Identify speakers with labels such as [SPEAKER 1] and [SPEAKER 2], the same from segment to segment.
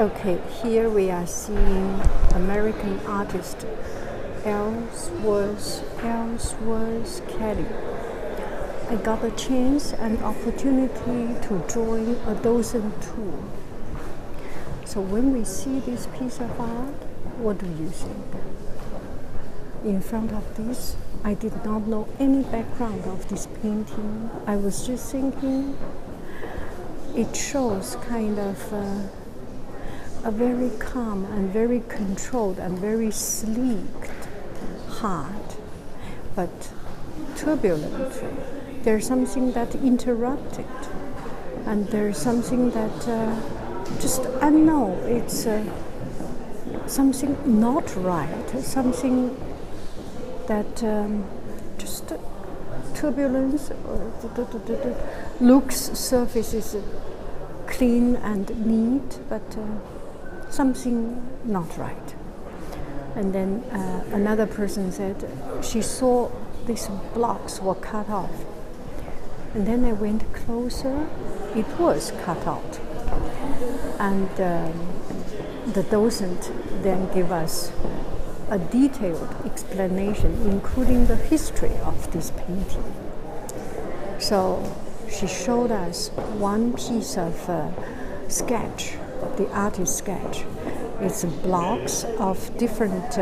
[SPEAKER 1] Okay, here we are seeing American artist Ellsworth Kelly. I got a chance and opportunity to join a docent tour. So when we see this piece of art, what do you think? In front of this, I did not know any background of this painting. I was just thinking it shows kind of a very calm and very controlled and very sleek heart, but turbulent. There's something that interrupted, and there's something that just unknown. It's something not right, something that just turbulence. Looks, surface is clean and neat, but something not right. And then another person said she saw these blocks were cut off. And then I went closer, it was cut out. And the docent then gave us a detailed explanation, including the history of this painting. So she showed us one piece of sketch, the artist's sketch. It's blocks of different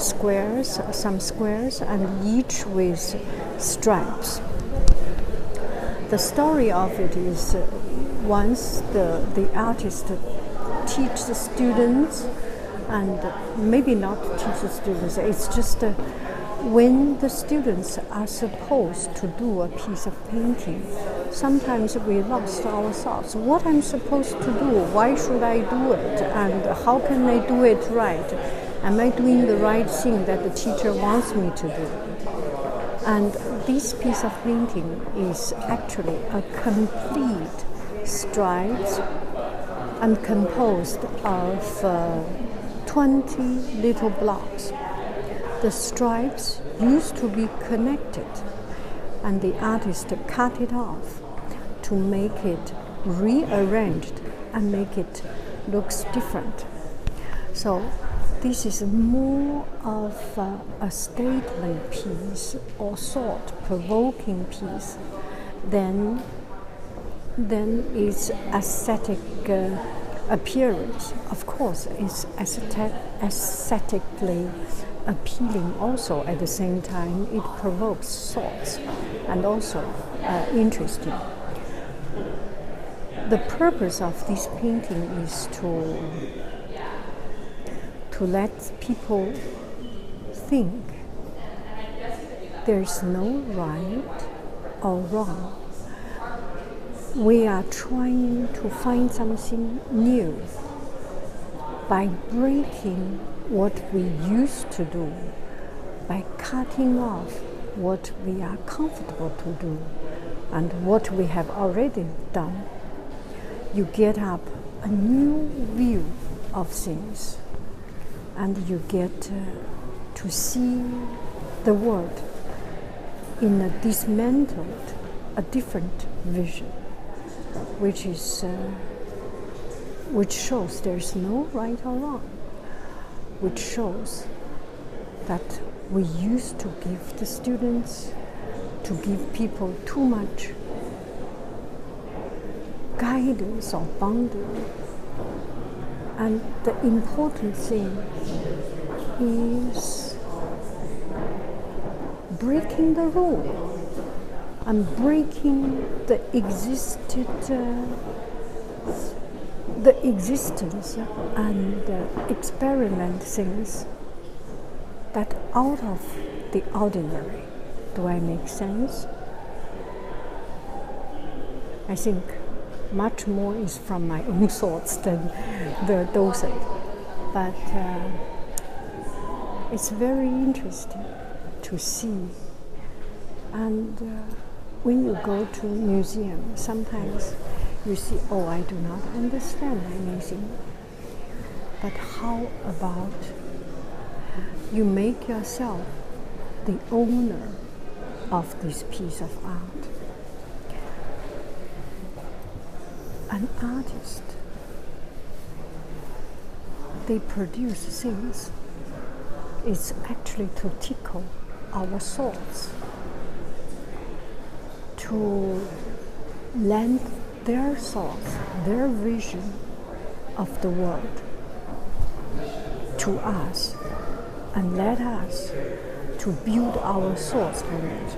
[SPEAKER 1] squares, some squares, and each with stripes. The story of it is once the artist teach the students, and maybe not teach the students, it's just when the students are supposed to do a piece of painting, sometimes we lost our thoughts. What I'm supposed to do? Why should I do it? And how can I do it right? Am I doing the right thing that the teacher wants me to do? And this piece of painting is actually a complete stripes and composed of 20 little blocks. The stripes used to be connected, and the artist cut it off to make it rearranged and make it looks different. So this is more of a statement piece or thought-provoking piece than its aesthetic appearance. Of course, it's aesthetically appealing also. At the same time, it provokes thoughts and also interesting. The purpose of this painting is to let people think there's no right or wrong. We are trying to find something new by breaking what we used to do, by cutting off what we are comfortable to do and what we have already done. You get up a new view of things, and you get to see the world in a dismantled, a different vision, which shows there's no right or wrong, which shows that we used to give the students, to give people too much guidance or boundary. And the important thing is breaking the rule and breaking the existence and experiment things that out of the ordinary. Do I make sense? I think much more is from my own thoughts than the docent, but it's very interesting to see. And when you go to a museum, sometimes you see, oh, I do not understand anything. But how about you make yourself the owner of this piece of art? An artist they produce things, it's actually to tickle our souls, to lend their thoughts, their vision of the world to us, and let us to build our thoughts on it.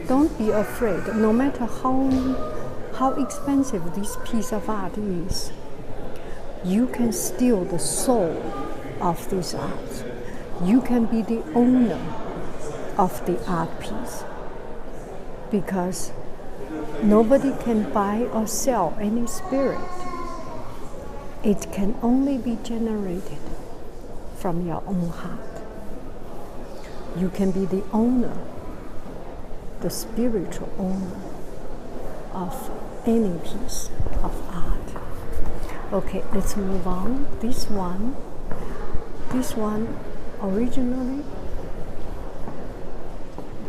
[SPEAKER 1] Don't be afraid, no matter how expensive this piece of art is, you can steal the soul of this art. You can be the owner of the art piece, because nobody can buy or sell any spirit. It can only be generated from your own heart. You can be the owner, the spiritual owner of any piece of art. Okay, let's move on. This one originally,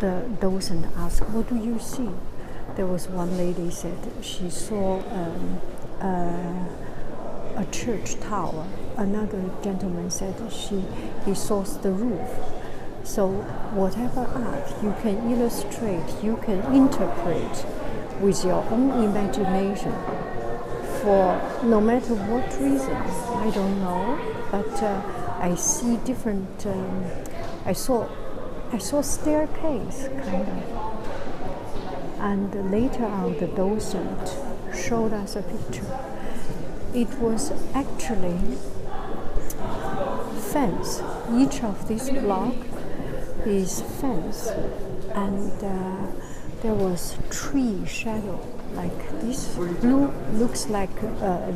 [SPEAKER 1] the docent asked, "What do you see?" There was one lady said she saw a church tower. Another gentleman said he saw the roof. So whatever art you can illustrate, you can interpret with your own imagination for no matter what reason. I don't know, but I see different. I saw staircase kind of, and later on the docent showed us a picture. It was actually fence. Each of these blocks is fence, and there was tree shadow, like this blue looks like a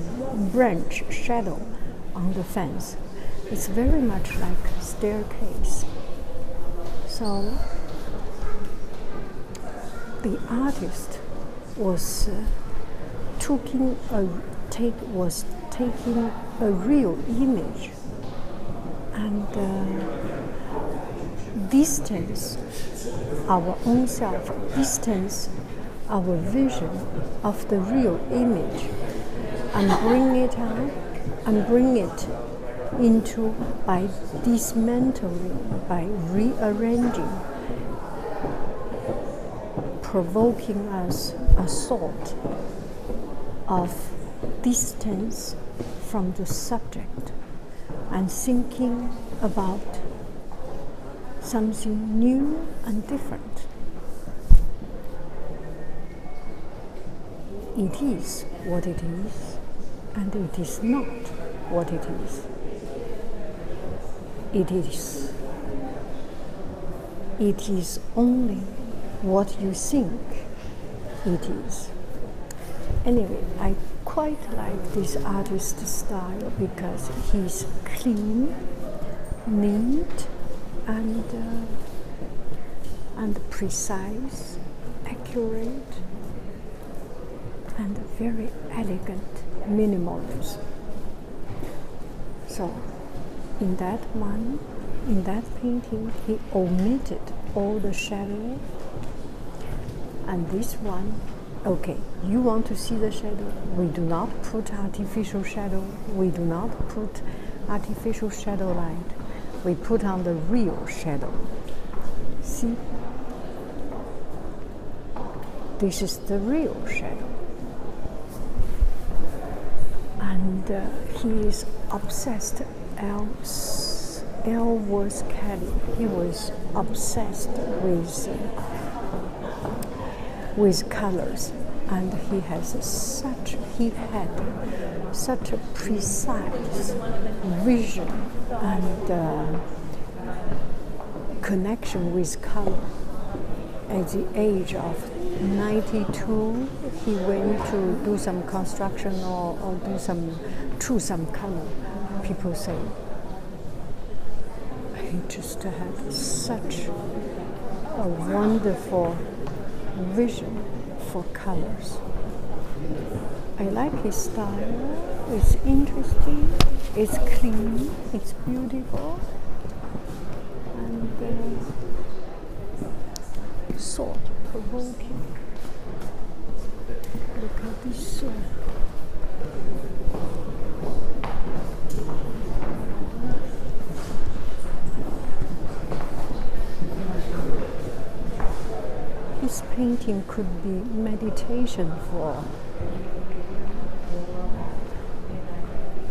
[SPEAKER 1] branch shadow on the fence. It's very much like staircase. So the artist was taking a real image and distance our own self, distance our vision of the real image, and bring it out and bring it into by dismantling, by rearranging, provoking us a thought of distance from the subject and thinking about something new and different. It is what it is, and it is not what it is. It is only what you think it is. Anyway, I quite like this artist's style because he's clean, neat, and precise, accurate, and very elegant minimalist. So, in that painting, he omitted all the shadow. And this one, okay, you want to see the shadow? We do not put artificial shadow. We do not put artificial shadow light. We put on the real shadow. See? This is the real shadow. And he is obsessed. Ellsworth Kelly. He was obsessed with colors, and he had such a precise vision and connection with color. At the age of 92, he went to do some construction or choose some color. People say he just had such a wonderful vision for colors. I like his style. It's interesting, it's clean, it's beautiful, and thought provoking. Look at this. painting could be meditation for,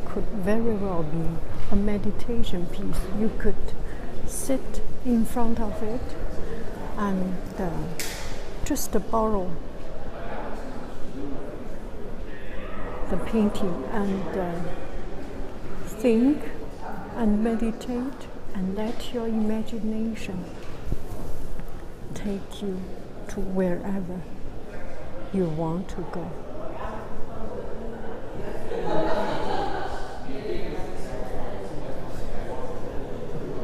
[SPEAKER 1] could very well be a meditation piece. You could sit in front of it and just borrow the painting and think and meditate and let your imagination take you to wherever you want to go.